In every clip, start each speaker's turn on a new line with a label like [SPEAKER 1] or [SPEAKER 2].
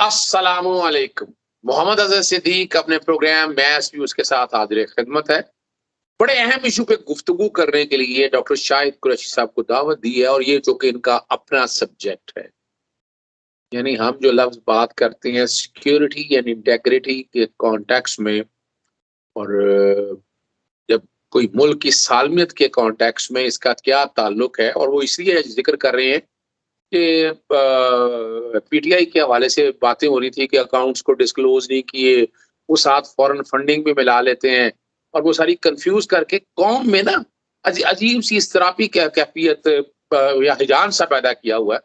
[SPEAKER 1] अस्सलामुअलैकुम। मोहम्मद अजहर सिद्दीक अपने programme maths views के साथ हाजिर खिदमत है। बड़े अहम इशू पे गुफ्तगू करने के लिए डॉक्टर शाहिद कुरैशी साहब को दावत दी है, और ये जो कि इनका अपना सब्जेक्ट है। यानी हम जो लफ्ज बात करते हैं सिक्योरिटी यानी इंटेग्रिटी के कॉन्टेक्स्ट में, और जब कोई मुल्क की सालमियत के कॉन्टेक्स्ट में इसका क्या ताल्लुक है, और वो इसलिए जिक्र कर रहे हैं कि पीटीआई के हवाले से बातें हो रही थी कि अकाउंट्स को डिस्क्लोज नहीं किए, वो साथ फॉरेन फंडिंग भी मिला लेते हैं, और वो सारी कंफ्यूज करके कौम में ना अजीब सी इस्तरापी कैफियत या हिजान सा पैदा किया हुआ है।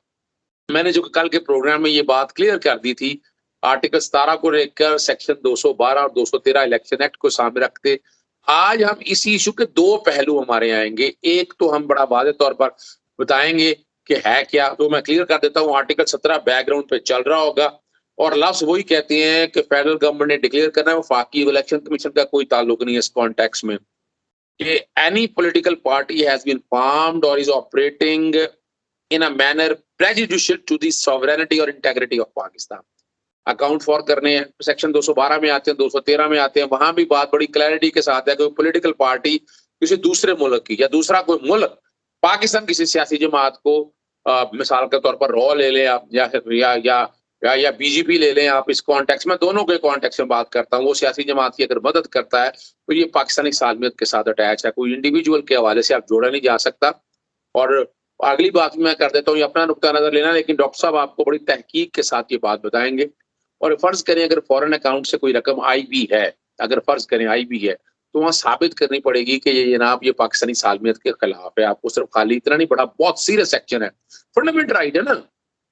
[SPEAKER 1] मैंने जो कल के प्रोग्राम में ये बात क्लियर कर दी थी, आर्टिकल 17 को लेकर सेक्शन 212 और 213 इलेक्शन एक्ट को सामने रखते आज हम इसी इशू के दो पहलू हमारे आएंगे। एक तो हम बड़ा वाज़ेह तौर पर बताएंगे कि है क्या, तो मैं क्लियर कर देता हूँ। आर्टिकल 17 बैकग्राउंड पे चल रहा होगा, और लफ्ज वही कहते हैं कि फेडरल गवर्नमेंट ने डिक्लेयर करना है, वफाकी इलेक्शन कमीशन का कोई ताल्लुक नहीं है इस कॉन्टेक्स्ट में, कि any political party has been formed और is operating in a manner prejudicial to the sovereignty और integrity of Pakistan. Account for करने हैं, सेक्शन 212 में आते हैं, 213 में आते हैं, वहां भी बात बड़ी क्लैरिटी के साथ है कि पॉलिटिकल पार्टी किसी दूसरे मुल्क की या दूसरा कोई मुल्क पाकिस्तान किसी सियासी जमात को मिसाल के तौर पर रॉ ले लें आप, या बीजेपी ले लें आप, इस कॉन्टेक्स्ट में दोनों के कॉन्टेक्स्ट में बात करता हूँ। वो सियासी जमात की अगर मदद करता है तो ये पाकिस्तानी सालमियत के साथ अटैच है, कोई इंडिविजुअल के हवाले से आप जोड़ा नहीं जा सकता। और अगली बात मैं कर देता हूँ, ये अपना नुक्ता नजर लेना, लेकिन डॉक्टर साहब आपको बड़ी तहकीक के साथ ये बात बताएंगे। और फर्ज करें अगर फॉरेन अकाउंट से कोई रकम आई भी है, अगर फर्ज करें आई भी है, तो वहां साबित करनी पड़ेगी कि ये जनाब ये पाकिस्तानी सालमियत के खिलाफ है। आपको सिर्फ खाली इतना नहीं पड़ा, बहुत सीरियस एक्शन है, फंडामेंटल राइट है ना,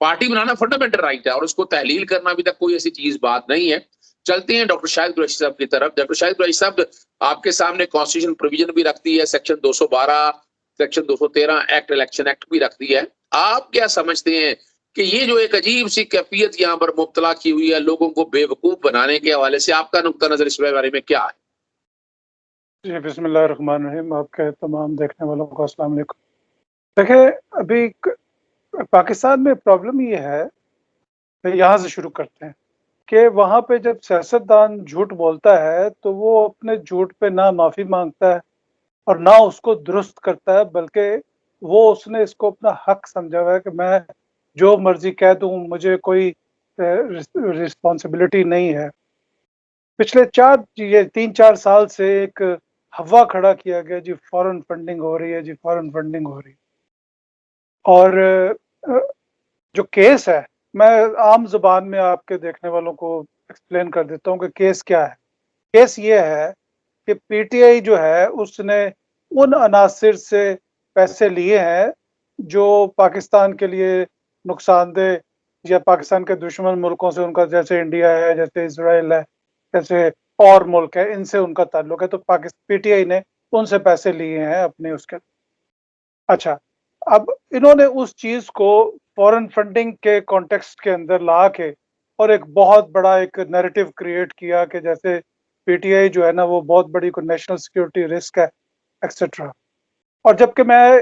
[SPEAKER 1] पार्टी बनाना फंडामेंटल राइट है, और उसको तहलील करना अभी तक कोई ऐसी चीज बात नहीं है। चलते हैं डॉक्टर शाहिद कुरैशी साहब की तरफ। डॉक्टर शाहिद कुरैशी साहब, आपके सामने कॉन्स्टिट्यूशन प्रोविजन भी रखती है, section 212 section 213 act election act भी रखती है। आप क्या समझते हैं कि ये जो एक अजीब सी कैफियत यहाँ पर मुब्तला की हुई है लोगों को बेवकूफ बनाने के हवाले से, आपका नुक्ता नजर इस बारे में क्या है?
[SPEAKER 2] जी बिस्मिल्लाहिर्रहमानिर्रहीम। आपके तमाम देखने वालों को अस्सलाम वालेकुम। देखिए, अभी पाकिस्तान में प्रॉब्लम ये है, यहाँ से शुरू करते हैं कि वहाँ पे जब सियासतदान झूठ बोलता है तो वो अपने झूठ पे ना माफ़ी मांगता है और ना उसको दुरुस्त करता है, बल्कि वो उसने इसको अपना हक समझा हुआ है कि मैं जो मर्जी कह दूं, मुझे कोई रिस्पॉन्सिबिलिटी नहीं है। पिछले 3-4 साल से एक हवा खड़ा किया गया, जी फॉरेन फंडिंग हो रही है, जी फॉरेन फंडिंग हो रही है। और जो केस है, मैं आम जुबान में आपके देखने वालों को एक्सप्लेन कर देता हूँ कि केस क्या है। केस ये है कि पीटीआई जो है उसने उन अनासिर से पैसे लिए हैं जो पाकिस्तान के लिए नुकसानदेह, या पाकिस्तान के दुश्मन मुल्कों से उनका, जैसे इंडिया है, जैसे इसराइल है, जैसे और मुल्क है, इनसे उनका ताल्लुक है। तो पीटीआई ने उनसे पैसे लिए हैं अपने उसके। अच्छा, अब इन्होंने उस चीज को फॉरेन फंडिंग के कॉन्टेक्स्ट के अंदर ला के और एक बहुत बड़ा एक नैरेटिव क्रिएट किया कि जैसे पीटीआई जो है ना वो बहुत बड़ी कोई नेशनल सिक्योरिटी रिस्क है, एक्सेट्रा। और जबकि मैं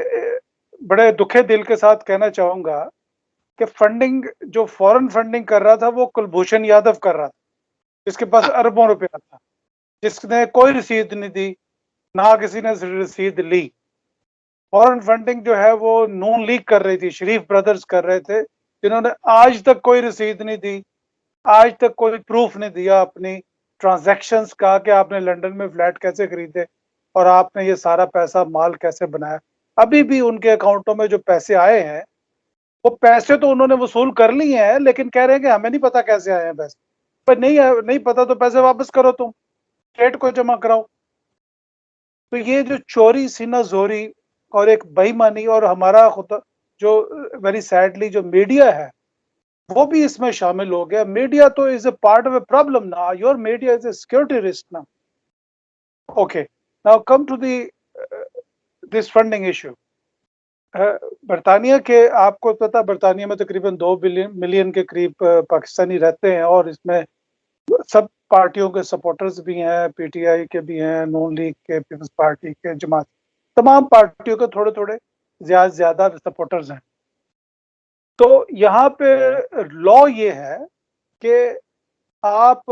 [SPEAKER 2] बड़े दुखे दिल के साथ कहना चाहूंगा कि फंडिंग जो फॉरेन फंडिंग कर रहा था वो कुलभूषण यादव कर रहा था, जिसके पास अरबों रुपया था, जिसने कोई रसीद नहीं दी, ना किसी ने रसीद ली। फॉरेन फंडिंग जो है वो नून लीग कर रही थी, शरीफ ब्रदर्स कर रहे थे, जिन्होंने आज तक कोई रसीद नहीं दी, आज तक कोई प्रूफ नहीं दिया अपनी ट्रांजैक्शंस का कि आपने लंदन में फ्लैट कैसे खरीदे और आपने ये सारा पैसा माल कैसे बनाया। अभी भी उनके अकाउंटों में जो पैसे आए हैं, वो पैसे तो उन्होंने वसूल कर लिए हैं, लेकिन कह रहे हैं कि हमें नहीं पता कैसे आए हैं पैसे। पर नहीं पता तो पैसे वापस करो, तुम स्टेट को जमा कराओ। तो ये जो चोरी सीना जोरी और एक बेईमानी, और हमारा खुद जो वेरी सैडली जो मीडिया है वो भी इसमें शामिल हो गया। मीडिया तो is a part of a problem ना, your media is a security risk ना। Okay, now come to this funding issue. बरतानिया के, आपको पता, बरतानिया में तकरीबन 2 मिलियन के करीब पाकिस्तानी रहते हैं, और इसमें सब पार्टियों के सपोर्टर्स भी हैं, पीटीआई के भी हैं, नून लीग के, पीपल्स पार्टी के, जमात, तमाम पार्टियों के थोड़े थोड़े ज्यादा सपोर्टर्स हैं। तो यहाँ पे लॉ ये है कि आप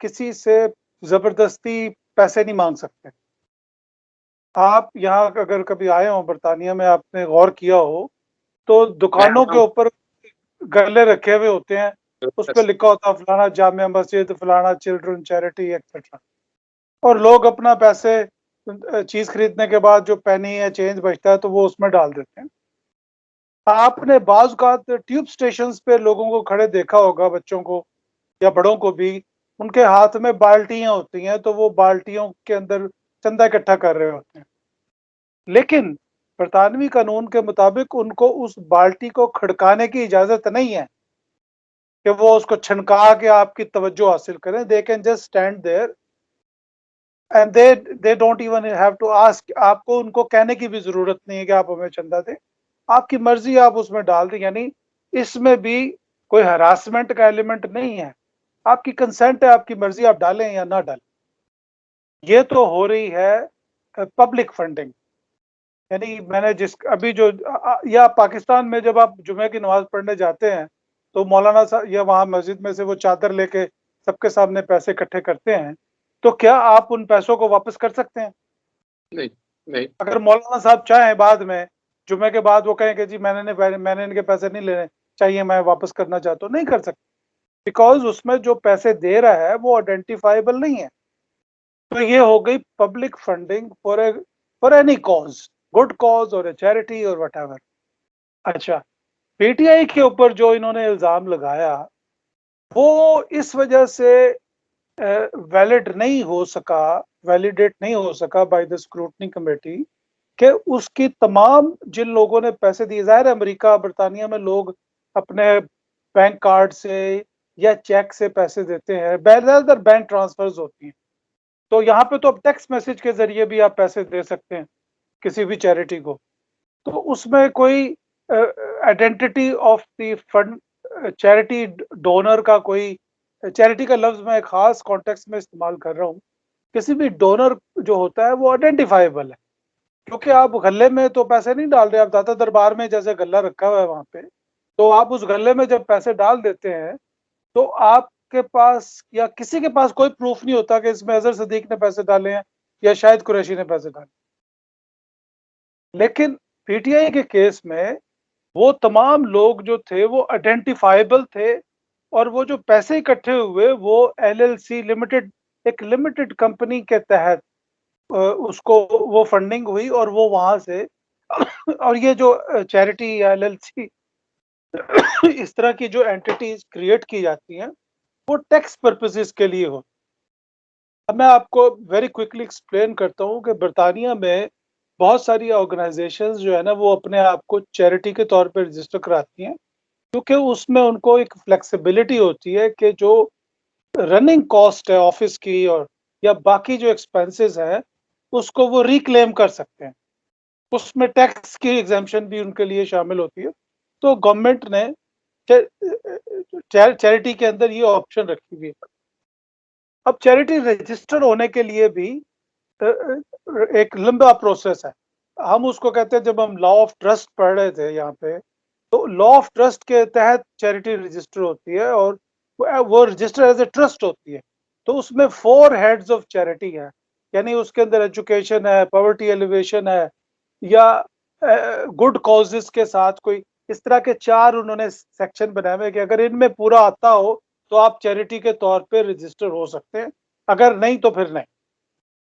[SPEAKER 2] किसी से जबरदस्ती पैसे नहीं मांग सकते। आप यहाँ अगर कभी आए हो बरतानिया में, आपने गौर किया हो तो
[SPEAKER 1] मैं
[SPEAKER 2] दुकानों के ऊपर गल्ले रखे हुए होते हैं, उस पर लिखा होता है फलाना जामिया मस्जिद, फलाना चिल्ड्रन चैरिटी एक्सेट्रा। और लोग अपना पैसे चीज खरीदने के बाद जो पेनी या चेंज बचता है तो वो उसमें डाल देते हैं। आपने बाज़ औक़ात ट्यूब स्टेशंस पे लोगों को खड़े देखा होगा, बच्चों को या बड़ों को भी, उनके हाथ में बाल्टियां होती हैं, तो वो बाल्टियों के अंदर चंदा इकट्ठा कर रहे होते हैं। लेकिन बरतानवी कानून के मुताबिक उनको उस बाल्टी को खड़काने की इजाजत नहीं है कि वो उसको छनका के आपकी तवज्जो हासिल करें। They can just stand there and they don't even have to ask. आपको उनको कहने की भी जरूरत नहीं है कि आप हमें चंदा दें, आपकी मर्जी आप उसमें डाल दें। यानी इसमें भी कोई हरासमेंट का एलिमेंट नहीं है, आपकी कंसेंट है, आपकी मर्जी, आप डालें या ना डालें। ये तो हो रही है पब्लिक फंडिंग। यानी मैंने जिस अभी जो या पाकिस्तान में जब आप जुमे की नमाज पढ़ने जाते हैं तो मौलाना साहब या वहाँ मस्जिद में से वो चादर लेके सबके सामने पैसे इकट्ठे करते हैं, तो क्या आप उन पैसों को वापस कर सकते हैं?
[SPEAKER 1] नहीं, नहीं।
[SPEAKER 2] अगर मौलाना साहब चाहें बाद में जुमे के बाद वो कहें कि जी मैंने इनके पैसे नहीं लेने चाहिए, मैं वापस करना चाहता हूँ, नहीं कर सकते, बिकॉज उसमें जो पैसे दे रहा है वो आइडेंटिफाइबल नहीं है। तो ये हो गई public funding for any cause, good cause और चैरिटी और व्हाटएवर। अच्छा, पीटीआई के ऊपर जो इन्होंने इल्जाम लगाया वो इस वजह से वैलिड नहीं हो सका, वैलिडेट नहीं हो सका बाय द स्क्रूटनी कमेटी, कि उसकी तमाम जिन लोगों ने पैसे दिए, जाहिर है अमेरिका बरतानिया में लोग अपने बैंक कार्ड से या चेक से पैसे देते हैं, ज्यादातर बैंक ट्रांसफर्स होती हैं। तो यहाँ पे तो अब टेक्स्ट मैसेज के जरिए भी आप पैसे दे सकते हैं किसी भी चैरिटी को। तो उसमें कोई identity of the fund, charity donor का कोई, चैरिटी का लफ्ज मैं खास कॉन्टेक्स्ट में इस्तेमाल कर रहा हूँ, किसी भी डोनर जो होता है वो आइडेंटिफाइबल है। क्योंकि आप गले में तो पैसे नहीं डाल रहे, आप दाता दरबार में जैसे गला रखा हुआ है वहां पे, तो आप उस गले में जब पैसे डाल देते हैं तो आपके पास या किसी के पास कोई प्रूफ नहीं होता कि इसमें अजहर सदीक ने पैसे डाले हैं या शाहिद कुरैशी ने पैसे डाले। लेकिन पीटीआई के केस में वो तमाम लोग जो थे वो आइडेंटिफाइबल थे, और वो जो पैसे इकट्ठे हुए वो एलएलसी लिमिटेड, एक लिमिटेड कंपनी के तहत उसको वो फंडिंग हुई, और वो वहां से और ये जो चैरिटी या एलएलसी इस तरह की जो एंटिटीज क्रिएट की जाती हैं वो टैक्स पर्पसेस के लिए हो। अब मैं आपको वेरी क्विकली एक्सप्लेन करता हूँ कि बरतानिया में बहुत सारी ऑर्गेनाइजेशंस जो है ना वो अपने आप को चैरिटी के तौर पर रजिस्टर कराती हैं, क्योंकि उसमें उनको एक फ्लेक्सिबिलिटी होती है कि जो रनिंग कॉस्ट है ऑफिस की और या बाकी जो एक्सपेंसेस हैं उसको वो रिक्लेम कर सकते हैं। उसमें टैक्स की एग्जाम्पशन भी उनके लिए शामिल होती है। तो गवर्नमेंट ने चैरिटी के अंदर ये ऑप्शन रखी हुई है। अब चैरिटी रजिस्टर होने के लिए भी एक लंबा प्रोसेस है। हम उसको कहते हैं, जब हम लॉ ऑफ ट्रस्ट पढ़ रहे थे यहाँ पे, तो लॉ ऑफ ट्रस्ट के तहत चैरिटी रजिस्टर होती है और वो रजिस्टर एज ए ट्रस्ट होती है। तो उसमें 4 हेड्स ऑफ चैरिटी है, यानी उसके अंदर एजुकेशन है, पॉवर्टी एलिवेशन है, या गुड कॉजेस के साथ कोई, इस तरह के 4 उन्होंने सेक्शन बनाए हुए कि अगर इनमें पूरा आता हो तो आप चैरिटी के तौर पे रजिस्टर हो सकते हैं, अगर नहीं तो फिर नहीं।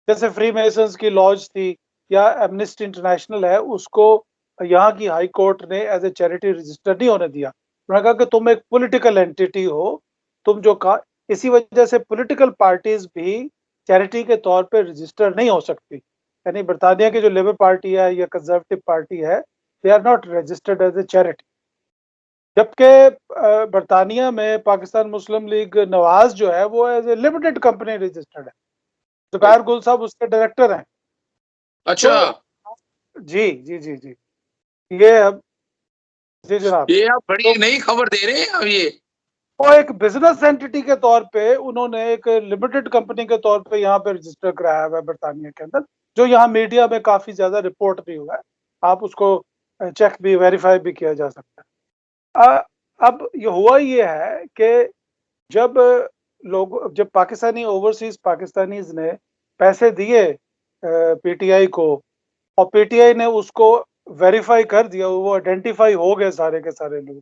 [SPEAKER 2] जैसे फ्री मेसन्स की लॉज थी या एमनेस्टी इंटरनेशनल है, उसको यहाँ की हाई कोर्ट ने एज ए चैरिटी रजिस्टर नहीं होने दिया। उन्होंने कहा कि तुम एक पॉलिटिकल एंटिटी हो, तुम जो कहा, इसी वजह से पॉलिटिकल पार्टीज भी चैरिटी के तौर पे रजिस्टर नहीं हो सकती। यानी बरतानिया की जो लेबर पार्टी है या कंजर्वेटिव पार्टी है, they are not registered as a charity. जबकि बरतानिया में पाकिस्तान मुस्लिम लीग नवाज जो है वो as a limited company registered है। जुबैर गुल साहब उसके डायरेक्टर हैं।
[SPEAKER 1] अच्छा,
[SPEAKER 2] तो जी जी जी जी, ये अब, जी जनाब,
[SPEAKER 1] ये आप बड़ी
[SPEAKER 2] तो
[SPEAKER 1] नई खबर दे रहे हैं अब ये।
[SPEAKER 2] वो एक बिजनेस एंटिटी के तौर पे उन्होंने एक लिमिटेड कंपनी के तौर पे यहाँ पे रजिस्टर कराया हुआ है बरतानिया के अंदर, जो यहाँ मीडिया में काफी ज्यादा रिपोर्ट भी हुआ है। आप उसको चेक भी, वेरीफाई भी किया जा सकता है। अब ये हुआ ये है कि जब पाकिस्तानी ओवरसीज पाकिस्तानीज ने पैसे दिए पीटीआई को और पीटीआई ने उसको वेरीफाई कर दिया, वो आइडेंटिफाई हो गए सारे के सारे लोग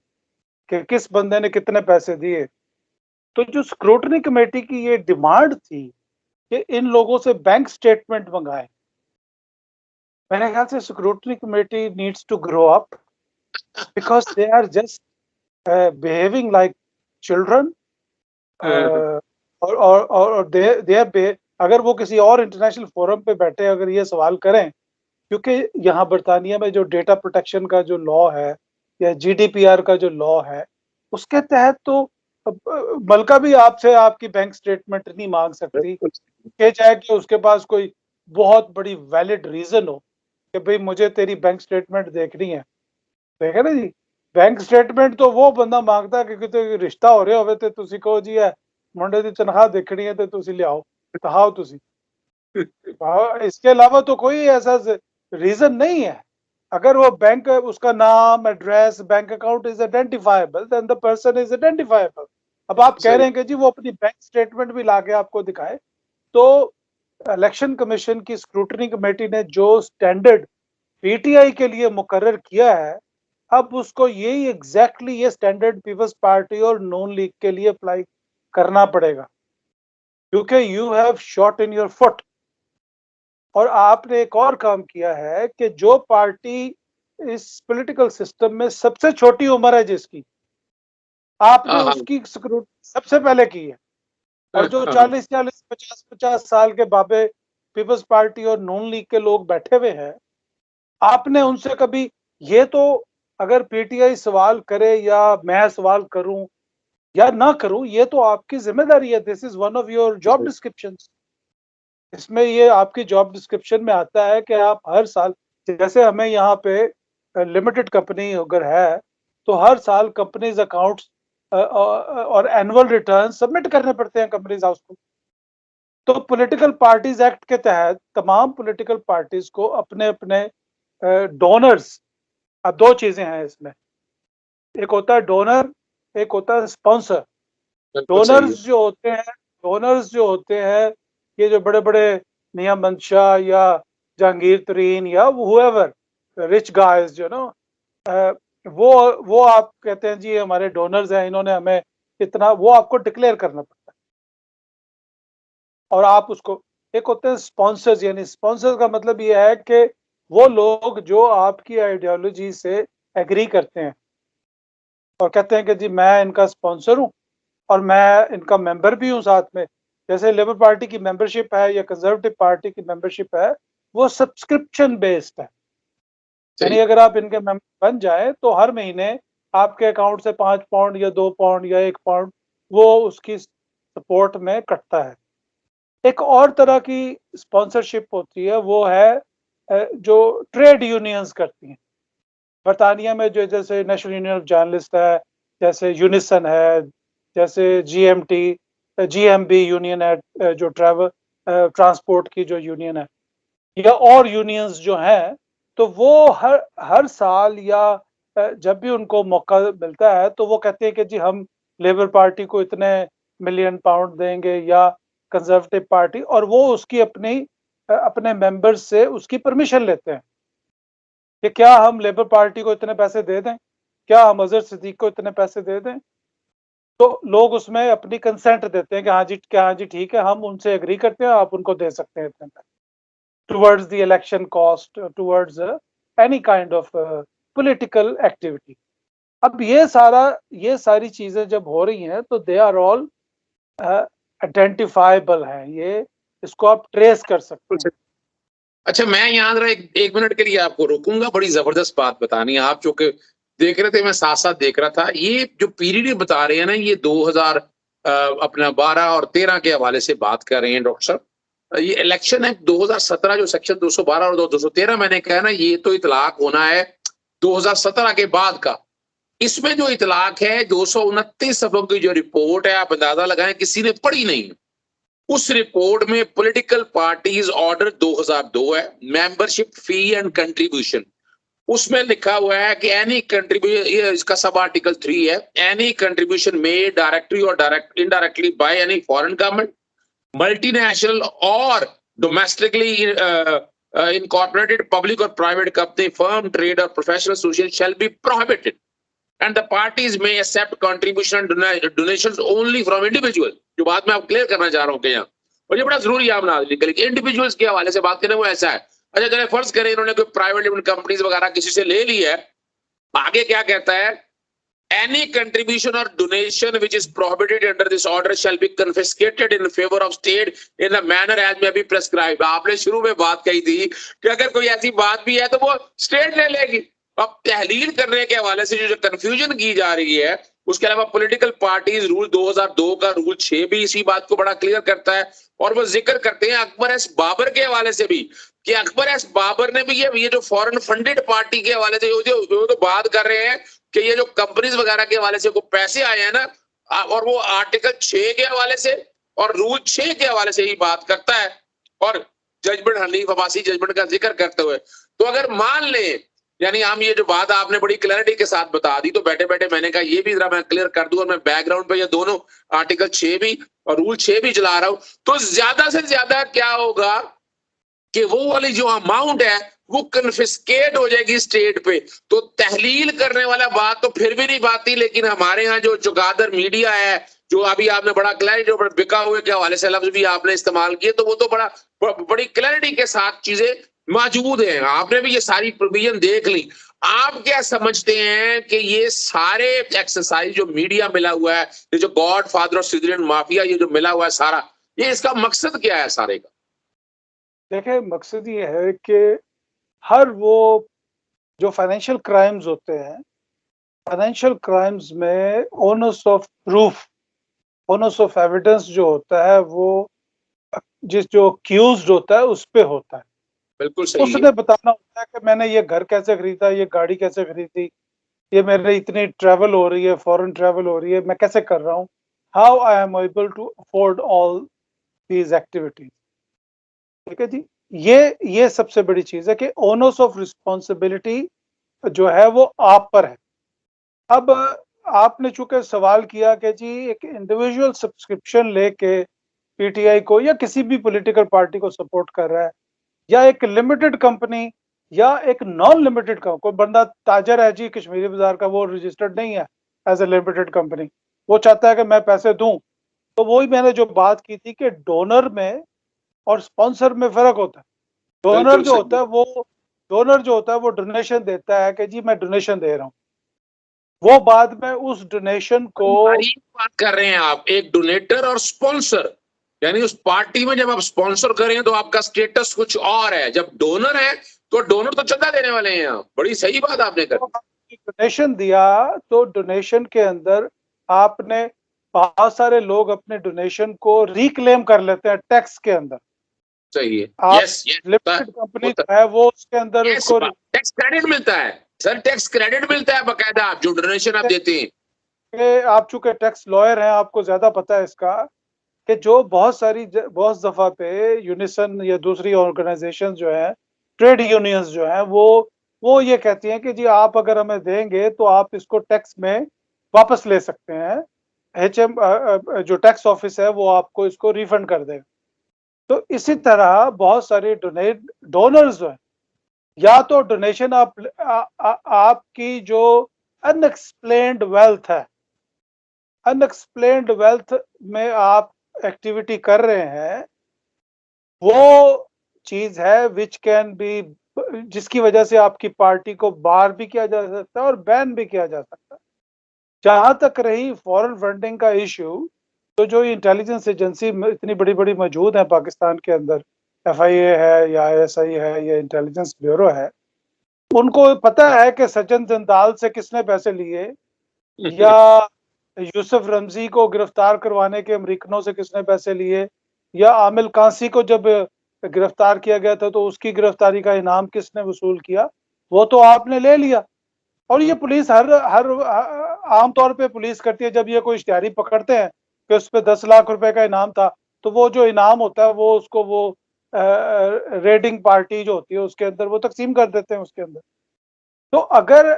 [SPEAKER 2] कि किस बंदे ने कितने पैसे दिए, तो जो स्क्रूटनी कमेटी की ये डिमांड थी कि इन लोगों से बैंक स्टेटमेंट मंगाए, मेरे ख्याल से scrutiny committee needs to grow up because they are just behaving like children. और दे अगर वो किसी और इंटरनेशनल फोरम पे बैठे अगर ये सवाल करें, क्योंकि यहाँ बरतानिया में जो डेटा प्रोटेक्शन का जो लॉ है या जीडीपीआर का जो लॉ है उसके तहत तो मलका भी आपसे आपकी बैंक स्टेटमेंट नहीं मांग सकती, कह जाए कि उसके पास कोई बहुत बड़ी वैलिड रीजन हो कि भाई मुझे तेरी बैंक स्टेटमेंट देखनी है। देखे ना जी, बैंक स्टेटमेंट तो वो बंदा मांगता है कि तो रिश्ता हो रहा हो तो तुसी कहो जी है मुंडे की तनख्वाह देखनी है तो तुसी लियाओ कहाओ तुसी। इसके अलावा तो कोई ऐसा रीजन नहीं है। अगर वो बैंक उसका नाम address bank account is identifiable then the person is identifiable. अब आप कह रहे हैं कि जी वो अपनी बैंक स्टेटमेंट भी लाके आपको दिखाए, तो इलेक्शन कमीशन की स्क्रूटनी कमेटी ने जो स्टैंडर्ड पीटीआई के लिए मुकर्रर किया है, अब उसको यही एग्जैक्टली ये स्टैंडर्ड पीपल्स पार्टी और नॉन लीग के लिए अप्लाई करना पड़ेगा, क्योंकि you have shot in your foot. और आपने एक और काम किया है कि जो पार्टी इस पॉलिटिकल सिस्टम में सबसे छोटी उम्र है जिसकी, आपने उसकी स्क्रूटनी सबसे पहले की है। और जो 40-40, 50-50 साल के बाबे पीपल्स पार्टी और नॉन लीग के लोग बैठे हुए हैं, आपने उनसे कभी ये तो अगर पीटीआई सवाल करे या मैं सवाल करूं या ना करूं, ये तो आपकी जिम्मेदारी है। This is one of your job descriptions. इसमें ये आपकी जॉब डिस्क्रिप्शन में आता है कि आप हर साल, जैसे हमें यहाँ पे लिमिटेड कंपनी अगर है तो हर साल कंपनीज अकाउंट्स और एनुअल रिटर्न सबमिट करने पड़ते हैं कंपनीज हाउस को। तो पॉलिटिकल पार्टीज एक्ट के तहत तमाम पॉलिटिकल पार्टीज को अपने अपने डोनर्स, अब दो चीजें हैं इसमें, एक होता है डोनर, एक होता है स्पॉन्सर। डोनर्स जो होते हैं ये जो बड़े बड़े मियां मंशा या जहांगीर तरीन या हुएवर रिच गाइज जो नो, वो आप कहते हैं जी हमारे डोनर्स हैं, इन्होंने हमें इतना, वो आपको डिक्लेयर करना पड़ता है और आप उसको। एक होते हैं स्पॉन्सर्स, यानी स्पॉन्सर का मतलब ये है कि वो लोग जो आपकी आइडियोलॉजी से एग्री करते हैं और कहते हैं कि जी मैं इनका स्पॉन्सर हूँ और मैं इनका मेंबर भी हूँ साथ में। जैसे लेबर पार्टी की मेंबरशिप है या कंजर्वेटिव पार्टी की मेंबरशिप है, वो सब्सक्रिप्शन बेस्ड है, यानी अगर आप इनके मेंबर बन जाए तो हर महीने आपके अकाउंट से 5 पाउंड या 2 पाउंड या 1 पाउंड वो उसकी सपोर्ट में कटता है। एक और तरह की स्पॉन्सरशिप होती है, वो है जो ट्रेड यूनियंस करती हैं। बरतानिया में जो जैसे नेशनल यूनियन ऑफ जर्नलिस्ट है, जैसे यूनिसन है, जैसे जीएमटी जीएमबी यूनियन है जो ट्रैवल ट्रांसपोर्ट की जो यूनियन है, या और यूनियंस जो हैं, तो वो हर साल या जब भी उनको मौका मिलता है तो वो कहते हैं कि जी हम लेबर पार्टी को इतने मिलियन पाउंड देंगे या कंजर्वेटिव पार्टी, और वो उसकी अपने मेंबर्स से उसकी परमिशन लेते हैं कि क्या हम लेबर पार्टी को इतने पैसे दे दें, क्या हम अजहर सिद्दीक को इतने पैसे दे दें। तो लोग उसमें अपनी कंसेंट देते हैं कि हाँ जी ठीक है, हम उनसे एग्री करते हैं, आप उनको दे सकते हैं इतने पैसे towards the election cost, towards any kind of political activity. अब ये सारी चीजें जब हो रही हैं तो दे आर ऑल आइडेंटिफाइबल हैं, ये इसको आप ट्रेस कर सकते हैं।
[SPEAKER 1] अच्छा, मैं यहाँ जरा एक मिनट के लिए आपको रोकूंगा, बड़ी जबरदस्त बात बतानी है। आप जो कि देख रहे थे, मैं साथ साथ देख रहा था, ये जो पीरियड बता रहे हैं ना, ये 2000 अपना 12 और 13 के हवाले से बात कर रहे हैं डॉक्टर साहब। ये इलेक्शन है 2017, जो सेक्शन 212 और 213 मैंने कहा ना, ये तो इतलाक होना है 2017 के बाद का। इसमें जो इतलाक है 229 सफों की जो रिपोर्ट है, आप अंदाजा लगाएं किसी ने पढ़ी नहीं। उस रिपोर्ट में पॉलिटिकल पार्टीज ऑर्डर 2002 है, मेंबरशिप फी एंड कंट्रीब्यूशन, उसमें लिखा हुआ है कि एनी कंट्रीब्यूशन, ये इसका सब आर्टिकल 3 है, एनी कंट्रीब्यूशन मेड डायरेक्टली और direct indirectly by any foreign government, multinational or domestically incorporated public or private company, firm, trade or professional association shall be prohibited, and the parties may accept contribution and donations only from individuals. जो बात मैं आप clear करना चाह रहा हूँ कि यहाँ, और ये बड़ा जरूरी है आप ना निकल के इंडिविजुअल्स के हवाले से बात करें, वो ऐसा है। अच्छा चले फर्ज करें इन्होंने कोई प्राइवेट लिमिटेड कंपनीज वगैरह किसी से ले ली है, आगे क्या कहता है, any contribution or donation which is prohibited under this order shall be confiscated in favor of state in the manner as may be prescribed. आपने शुरू में बात कही थी कि अगर कोई ऐसी बात भी है तो वो स्टेट ले लेगी। अब तहलील करने के हवाले से जो कंफ्यूजन की जा रही है, उसके अलावा पॉलिटिकल पार्टीज रूल 2002 का रूल 6 भी इसी बात को बड़ा क्लियर करता है, और वो जिक्र करते हैं अकबर एस बाबर के हवाले से भी कि अकबर एस बाबर ने भी ये जो फॉरेन फंडेड पार्टी के हवाले से जो तो बात कर रहे हैं कि ये जो कंपनीज वगैरह के हवाले से को पैसे आए हैं ना, और वो आर्टिकल 6 के हवाले से और रूल 6 के हवाले से ही बात करता है, और जजमेंट हनीफ अब्बासी जजमेंट का जिक्र करते हुए, तो अगर मान ले, यानी हम ये जो बात आपने बड़ी क्लैरिटी के साथ बता दी, तो बैठे बैठे मैंने कहा ये भी जरा मैं क्लियर कर दूं, और मैं बैकग्राउंड पे ये दोनों आर्टिकल 6 भी और रूल 6 भी चला रहा हूं, तो ज्यादा से ज्यादा क्या होगा कि वो वाली जो अमाउंट है वो कन्फिस्केट हो जाएगी स्टेट पे। तो तहलील करने वाला बात तो फिर भी नहीं बाती, लेकिन हमारे यहाँ जो चुकादर मीडिया है, जो अभी आपने बड़ा क्लैरिटी जो बिका हुए के हवाले से लफ्ज भी आपने इस्तेमाल किए, तो वो तो बड़ी क्लैरिटी के साथ चीजें मौजूद हैं, आपने भी ये सारी प्रोविजन देख ली। आप क्या समझते हैं कि ये सारे एक्सरसाइज जो मीडिया मिला हुआ है, ये जो गॉड फादर और सिविलियन माफिया ये जो मिला हुआ है सारा, ये इसका मकसद क्या है सारे का?
[SPEAKER 2] देखिए, मकसद ये है कि हर वो जो फाइनेंशियल क्राइम्स होते हैं, फाइनेंशियल क्राइम्स में owners of proof, owners of evidence जो होता है वो जिस जो अक्यूज्ड होता है उस पे होता है।
[SPEAKER 1] बिल्कुल सही है।
[SPEAKER 2] उसने बताना होता है कि मैंने ये घर कैसे खरीदा, ये गाड़ी कैसे खरीदी, ये मेरे इतनी ट्रैवल हो रही है, फॉरेन ट्रैवल हो रही है, मैं कैसे कर रहा हूँ, how I am able to afford all these activities. ठीक है जी, ये सबसे बड़ी चीज है कि ओनर्स ऑफ रिस्पॉन्सिबिलिटी जो है वो आप पर है। अब आपने चूंकि सवाल किया कि जी एक इंडिविजुअल सब्सक्रिप्शन लेके पीटीआई को या किसी भी पॉलिटिकल पार्टी को सपोर्ट कर रहा है, या एक लिमिटेड कंपनी या एक नॉन लिमिटेड का कोई बंदा ताजर है जी कश्मीरी बाजार का, वो रजिस्टर्ड नहीं है एज ए लिमिटेड कंपनी, वो चाहता है कि मैं पैसे दूं, तो वही मैंने जो बात की थी कि डोनर में और स्पॉन्सर में फर्क होता है। डोनर जो होता है वो डोनेशन देता है कि जी मैं डोनेशन दे रहा हूँ, वो बाद में उस डोनेशन को
[SPEAKER 1] बात कर रहे हैं आप, एक डोनेटर और स्पॉन्सर, यानी उस पार्टी में जब आप स्पॉन्सर करें तो आपका स्टेटस कुछ और है, जब डोनर है तो डोनर तो चंदा देने वाले हैं आप। बड़ी सही बात आपने करी।
[SPEAKER 2] डोनेशन दिया तो डोनेशन के अंदर आपने बहुत सारे लोग अपने डोनेशन को रिक्लेम कर लेते हैं टैक्स के अंदर।
[SPEAKER 1] सही है।
[SPEAKER 2] आप
[SPEAKER 1] यस
[SPEAKER 2] लिमिटेड कंपनी है वो उसके अंदर उसको
[SPEAKER 1] टैक्स क्रेडिट मिलता है सर, टैक्स क्रेडिट मिलता है बकायदा, आप जो डोनेशन आप देते हैं।
[SPEAKER 2] आप चूंकि टैक्स लॉयर हैं आपको ज्यादा पता है इसका, कि जो बहुत दफा पे यूनिसन या दूसरी ऑर्गेनाइजेशन जो है, ट्रेड यूनियंस जो है, वो ये कहती हैं कि जी आप अगर हमें देंगे तो आप इसको टैक्स में वापस ले सकते हैं, एचएम जो टैक्स ऑफिस है वो आपको इसको रिफंड कर देगा। तो इसी तरह बहुत सारे डोनर्स जो है, या तो डोनेशन आपकी जो अनएक्सप्लेन्ड वेल्थ है, अनएक्सप्लेन्ड वेल्थ में आप एक्टिविटी कर रहे हैं, वो चीज है विच कैन बी, जिसकी वजह से आपकी पार्टी को बार भी किया जा सकता है और बैन भी किया जा सकता है। जहां तक रही फॉरेन फंडिंग का इश्यू, तो जो इंटेलिजेंस एजेंसी इतनी बड़ी बड़ी मौजूद है पाकिस्तान के अंदर, एफआईए है या आईएसआई है या इंटेलिजेंस ब्यूरो है, उनको पता है कि सचिन जिंदाल से किसने पैसे लिए, या यूसुफ रमजी को गिरफ्तार करवाने के अमरीकनों से किसने पैसे लिए, या आमिल कांसी को जब गिरफ्तार किया गया था तो उसकी गिरफ्तारी का इनाम किसने वसूल किया, वो तो आपने ले लिया। और ये पुलिस हर हर आमतौर पे पुलिस करती है, जब ये कोई इश्तिहारी पकड़ते हैं कि उस पर 10 लाख रुपए का इनाम था, तो वो जो इनाम होता है वो उसको वो रेडिंग पार्टी जो होती है उसके अंदर वो तकसीम कर देते हैं उसके अंदर। तो अगर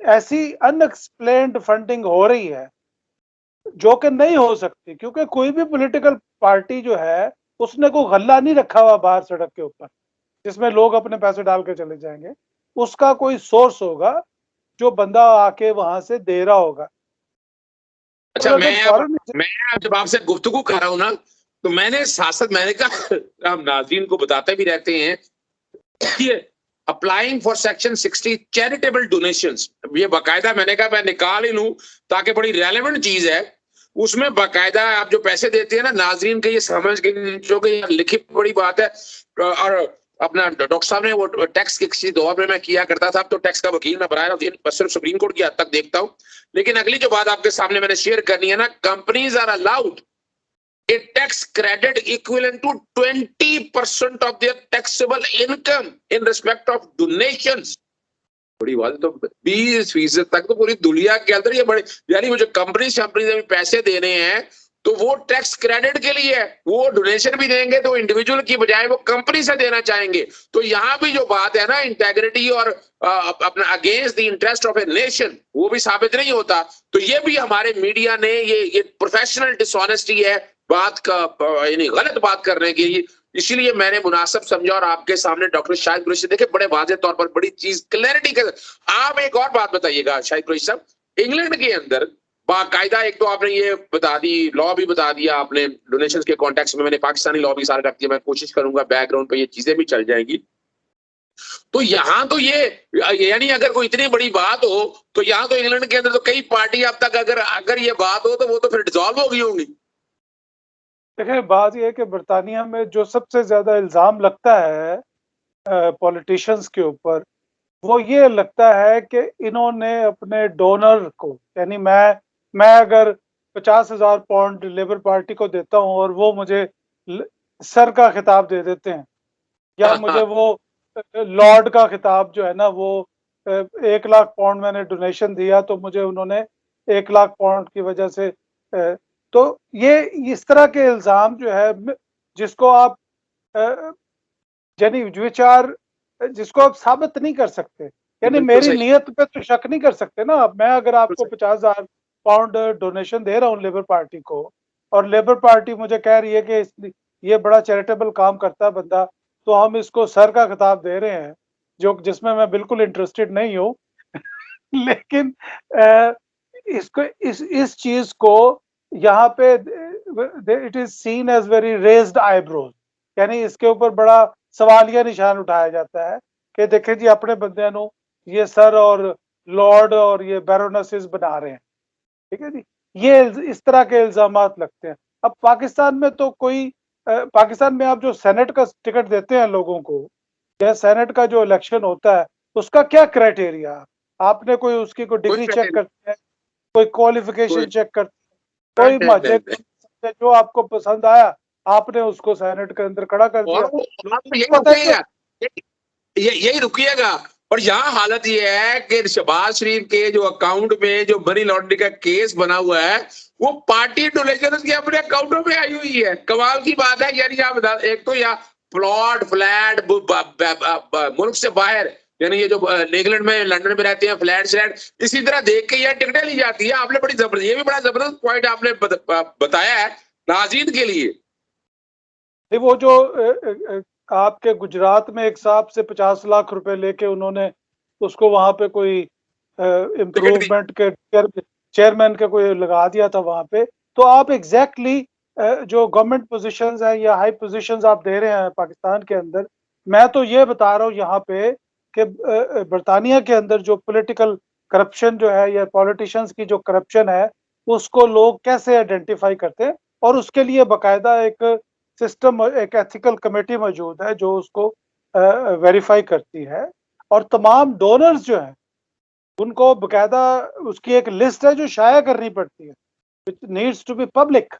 [SPEAKER 2] ऐसी अनएक्सप्लेन्ड फंडिंग हो रही है जो कि नहीं हो सकती, क्योंकि कोई भी पॉलिटिकल पार्टी जो है उसने कोई गल्ला नहीं रखा हुआ बाहर सड़क के ऊपर जिसमें लोग अपने पैसे डाल के चले जाएंगे। उसका कोई सोर्स होगा जो बंदा आके वहां से दे रहा होगा। और
[SPEAKER 1] अच्छा,
[SPEAKER 2] अगर फॉरेन
[SPEAKER 1] मैं अब जब आपसे गुफ्तगू कर रहा हूं ना, तो मैंने कहा हम नाज़रीन को बताते भी रहते हैं, ये applying for section 60 charitable donations, ये बाकायदा मैंने कहा मैं निकाल ही लूं ताकि बड़ी रेलेवेंट चीज है। उसमें बाकायदा आप जो पैसे देते हैं ना नाजरीन के, ये समझ के जो कि लिखी बड़ी बात है। और अपना डॉक्टर साहब ने वो टैक्स के किसी दौर में मैं किया करता था, अब तो टैक्स का वकील मैं बनाया हूं, सिर्फ सुप्रीम कोर्ट की हद तक देखता हूं। लेकिन अगली जो बात आपके सामने मैंने शेयर करनी है ना, companies are allowed a tax credit equivalent to 20% of their taxable income in respect of donations। बड़ी बात है। तो 20% तक तो पूरी दुनिया के अंदर ये बड़े, यानी वो जो कंपनी अभी पैसे दे रहे हैं तो वो टैक्स क्रेडिट के लिए है, वो डोनेशन भी देंगे तो इंडिविजुअल की बजाय वो कंपनी से देना चाहेंगे। तो यहाँ भी जो बात है ना इंटेग्रिटी और अपना against the interest of a nation, वो भी साबित नहीं होता। तो ये भी हमारे मीडिया ने ये प्रोफेशनल डिसऑनेस्टी है बात का, यानी गलत बात करने की। इसीलिए मैंने मुनासिब समझा और आपके सामने डॉक्टर शाहिद कुरैशी, देखे बड़े वाज़ेह तौर पर बड़ी चीज क्लैरिटी के। आप एक और बात बताइएगा शाहिद कुरैशी साहब, इंग्लैंड के अंदर बाकायदा, एक तो आपने ये बता दी, लॉ भी बता दिया आपने डोनेशंस के कॉन्टेक्स्ट में, मैंने पाकिस्तानी लॉ भी सारे रख दिया, मैं कोशिश करूंगा बैकग्राउंड पे ये चीजें भी चल जाएंगी। तो यहाँ तो ये, यानी अगर कोई इतनी बड़ी बात हो तो यहाँ तो इंग्लैंड के अंदर तो कई पार्टी अब तक अगर अगर ये बात हो तो वो तो फिर डिसॉल्व हो गई होंगी।
[SPEAKER 2] देखिए, बात यह है कि बरतानिया में जो सबसे ज्यादा इल्जाम लगता है पॉलिटिशियंस के ऊपर, वो ये लगता है कि इन्होंने अपने डोनर को, यानी मैं अगर 50,000 पाउंड लेबर पार्टी को देता हूं और वो मुझे सर का खिताब दे देते हैं, या मुझे वो लॉर्ड का खिताब जो है ना, वो 1 लाख पाउंड मैंने डोनेशन दिया तो मुझे उन्होंने 1 लाख पाउंड की वजह से तो ये इस तरह के इल्जाम जो है जिसको आप यानी विचार जिसको आप साबित नहीं कर सकते, यानी मेरी नीयत पे तो शक नहीं कर सकते ना आप। मैं अगर आपको 50,000 पाउंड डोनेशन दे रहा हूँ लेबर पार्टी को और लेबर पार्टी मुझे कह रही है कि ये बड़ा चैरिटेबल काम करता है बंदा, तो हम इसको सर का खिताब दे रहे हैं, जो जिसमें मैं बिल्कुल इंटरेस्टेड नहीं हूँ। लेकिन इसको इस चीज को यहाँ पे it is seen as very raised eyebrows, यानी इसके ऊपर बड़ा सवालिया निशान उठाया जाता है कि देखें जी अपने बंदे नु ये सर और लॉर्ड और ये बैरोनेसेस बना रहे हैं। ठीक है जी, ये इस तरह के इल्जामात लगते हैं। अब पाकिस्तान में तो कोई पाकिस्तान में आप जो सेनेट का टिकट देते हैं लोगों को, या सेनेट का जो इलेक्शन होता है उसका क्या क्राइटेरिया, आपने कोई उसकी कोई डिग्री चेक करते हैं, कोई क्वालिफिकेशन चेक करते हैं, कोई मजे जो आपको पसंद आया आपने उसको सेनेट के अंदर खड़ा कर दिया।
[SPEAKER 1] पता है यही रुकिएगा। और यहाँ हालत ये है कि शहबाज शरीफ के जो अकाउंट में जो मनी लॉन्ड्रिंग का केस बना हुआ है, वो पार्टी डोनेशन उसके अपने अकाउंटों में आई हुई है। कमाल की बात है। यानी आप एक तो यहाँ प्लॉट फ्लैट मुल्क से बाहर, यानी ये जो इंग्लैंड में लंदन में रहते हैं फ्लैट श्लैट, इसी तरह देख के यार टिकटें ली जाती है। आपने बड़ी जबरदस्त, ये भी बड़ा जबरदस्त पॉइंट आपने बताया है नाज़रीन के लिए।
[SPEAKER 2] वो जो आपके गुजरात में एक साहब से 50 लाख रुपए लेके उन्होंने उसको वहां पे कोई इम्प्रूवमेंट के चेयरमैन के कोई लगा दिया था वहां पे। तो आप एग्जैक्टली जो गवर्नमेंट पोजीशंस है या हाई पोजीशंस आप दे रहे हैं पाकिस्तान के अंदर, मैं तो ये बता रहा हूँ यहाँ पे कि बरतानिया के अंदर जो पॉलिटिकल करप्शन जो है या पॉलिटिशियंस की जो करप्शन है उसको लोग कैसे आइडेंटिफाई करते हैं, और उसके लिए बाकायदा एक सिस्टम, एक एथिकल कमेटी मौजूद है जो उसको वेरीफाई करती है। और तमाम डोनर्स जो हैं उनको बकायदा उसकी एक लिस्ट है जो शाया करनी पड़ती है, it needs to be public,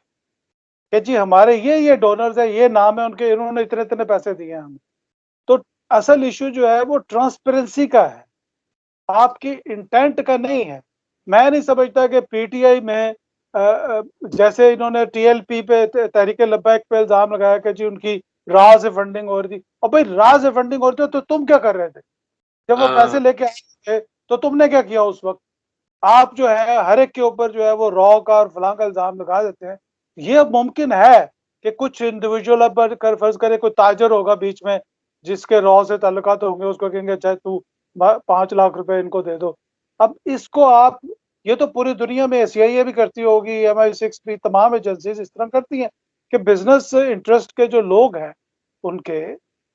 [SPEAKER 2] कि जी हमारे ये डोनर्स है, ये नाम है उनके, इन्होंने इतने इतने पैसे दिए हैं हमें। तो असल इशू जो है वो ट्रांसपेरेंसी का है, आपकी इंटेंट का नहीं है। मैं नहीं समझता कि पीटीआई में जैसे इन्होंने टीएलपी पे तहरीक लब्बैक पे इल्जाम लगाया कि जी उनकी राह से फंडिंग हो रही थी। और भाई राह से फंडिंग हो रही थी तो तुम क्या कर रहे थे? जब वो पैसे लेके आए थे तो तुमने क्या किया उस वक्त? आप जो है हर एक के ऊपर जो है वो रॉ का और फलां का इल्जाम लगा देते हैं। ये मुमकिन है कि कुछ इंडिविजुअल पर कर फर्ज करे कोई ताजर होगा बीच में जिसके रॉ से ताल्लुकात होंगे, उसको कहेंगे चाहे तू 5 लाख रुपए इनको दे दो। अब इसको आप, ये तो पूरी दुनिया में CIA भी करती होगी, MI6 भी, तमाम एजेंसीज इस तरह करती हैं कि बिजनेस इंटरेस्ट के जो लोग हैं उनके,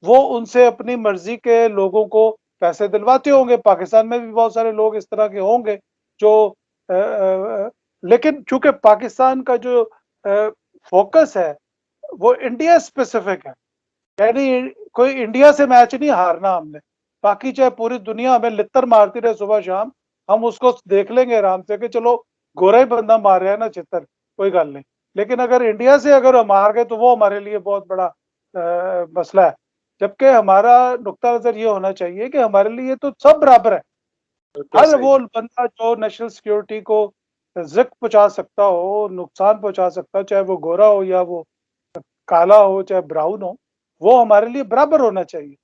[SPEAKER 2] वो उनसे अपनी मर्जी के लोगों को पैसे दिलवाते होंगे। पाकिस्तान में भी बहुत सारे लोग इस तरह के होंगे जो लेकिन चूंकि पाकिस्तान का जो फोकस है वो इंडिया स्पेसिफिक है, यानी कोई इंडिया से मैच नहीं हारना हमने। बाकी चाहे पूरी दुनिया हमें लित्तर मारती रहे सुबह शाम, हम उसको देख लेंगे आराम से कि चलो गोरा ही बंदा मार रहा है ना छितर, कोई गल नहीं। लेकिन अगर इंडिया से अगर हम हार गए तो वो हमारे लिए बहुत बड़ा मसला है। जबकि हमारा नुक्ता नजर ये होना चाहिए कि हमारे लिए तो सब बराबर है। हर वो बंदा जो नेशनल सिक्योरिटी को ज़िक पहुंचा सकता हो, नुकसान पहुंचा सकता हो, चाहे वो गोरा हो या वो काला हो, चाहे ब्राउन हो, वो हमारे लिए बराबर होना चाहिए।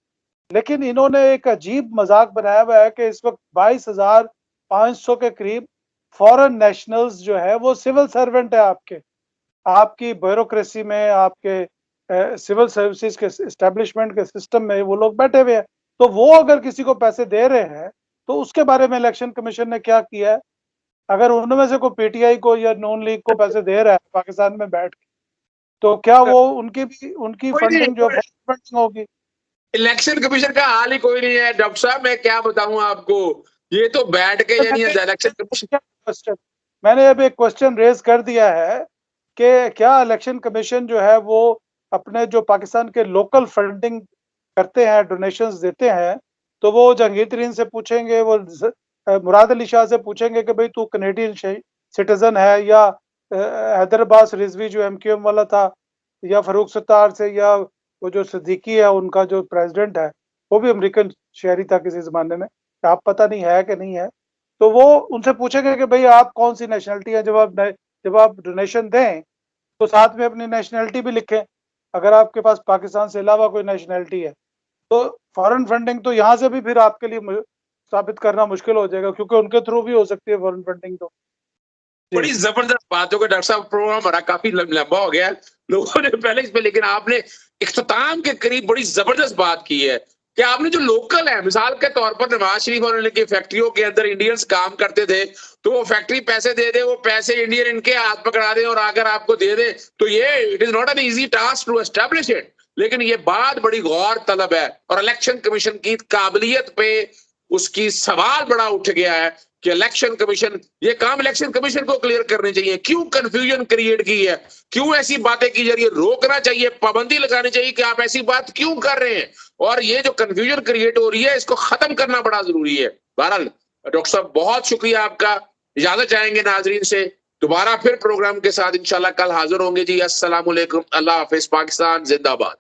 [SPEAKER 2] लेकिन इन्होंने एक अजीब मजाक बनाया हुआ है कि इस वक्त 22,500 के करीब फॉरेन नेशनल्स जो है वो सिविल सर्वेंट है आपके, आपकी ब्यूरोक्रेसी में, आपके सिविल सर्विसेज के एस्टेब्लिशमेंट के सिस्टम में वो लोग बैठे हुए हैं। तो वो अगर किसी को पैसे दे रहे हैं तो उसके बारे में इलेक्शन कमीशन ने क्या किया है? अगर उनमें से कोई PTI को या नून लीग को पैसे दे रहा है पाकिस्तान में बैठ के, तो क्या वो उनकी फंडिंग जो फंडिंग होगी?
[SPEAKER 1] इलेक्शन कमीशन का हाल ही कोई नहीं है डॉक्टर साहब, मैं क्या बताऊं आपको। ये तो बैठ के यानी इलेक्शन कमीशन,
[SPEAKER 2] मैंने अब एक क्वेश्चन रेज कर दिया है कि क्या इलेक्शन कमीशन जो है वो अपने जो पाकिस्तान के लोकल फंडिंग करते हैं, डोनेशंस देते हैं, तो वो जहांगीर तरीन से पूछेंगे, वो मुराद अली शाह से पूछेंगे कि भाई तू कनेडियन सिटीजन है, या हैदर अब्बास रिजवी जो MQM वाला था, या फारूक सत्तार से, या वो जो सिद्दीकी है उनका जो प्रेसिडेंट है वो भी अमेरिकन शहरी था किसी जमाने में, आप पता नहीं है कि नहीं है। तो वो उनसे पूछेंगे कि भाई आप कौन सी नेशनलिटी है, जब आप डोनेशन दें तो साथ में अपनी नेशनलिटी भी लिखें, अगर आपके पास पाकिस्तान से अलावा कोई नेशनलिटी है। तो फॉरेन फंडिंग तो यहाँ से भी फिर आपके लिए साबित करना मुश्किल हो जाएगा, क्योंकि उनके थ्रू भी हो सकती है फॉरेन फंडिंग। तो
[SPEAKER 1] बड़ी जबरदस्त बात हो गई डॉक्टर साहब, प्रोग्राम हमारा काफी लंबा हो गया लोगों ने पहले इस पे, लेकिन आपने इख्तिताम के करीब बड़ी जबरदस्त बात की है कि आपने जो लोकल है, मिसाल के तौर पर नवाज शरीफ और उनकी फैक्ट्रियों के अंदर इंडियंस काम करते थे, तो वो फैक्ट्री पैसे दे दे, वो पैसे इंडियन इनके हाथ पकड़ा दे और अगर आपको दे दे, तो ये it is not an easy task to establish it. लेकिन ये बात बड़ी गौर तलब है और इलेक्शन कमीशन की काबिलियत पे उसकी सवाल बड़ा उठ गया है कि इलेक्शन कमीशन, ये काम इलेक्शन कमीशन को क्लियर करने चाहिए, क्यों कंफ्यूजन क्रिएट की है, क्यों ऐसी बातें की जा रही है, रोकना चाहिए, पाबंदी लगानी चाहिए कि आप ऐसी बात क्यों कर रहे हैं, और ये जो कंफ्यूजन क्रिएट हो रही है इसको खत्म करना बड़ा जरूरी है। बहरहाल डॉक्टर साहब बहुत शुक्रिया आपका, इजाजत चाहेंगे नाजरीन से, दोबारा फिर प्रोग्राम के साथ इंशाल्लाह कल हाजिर होंगे जी। अस्सलाम वालेकुम, अल्लाह हाफिज, पाकिस्तान जिंदाबाद।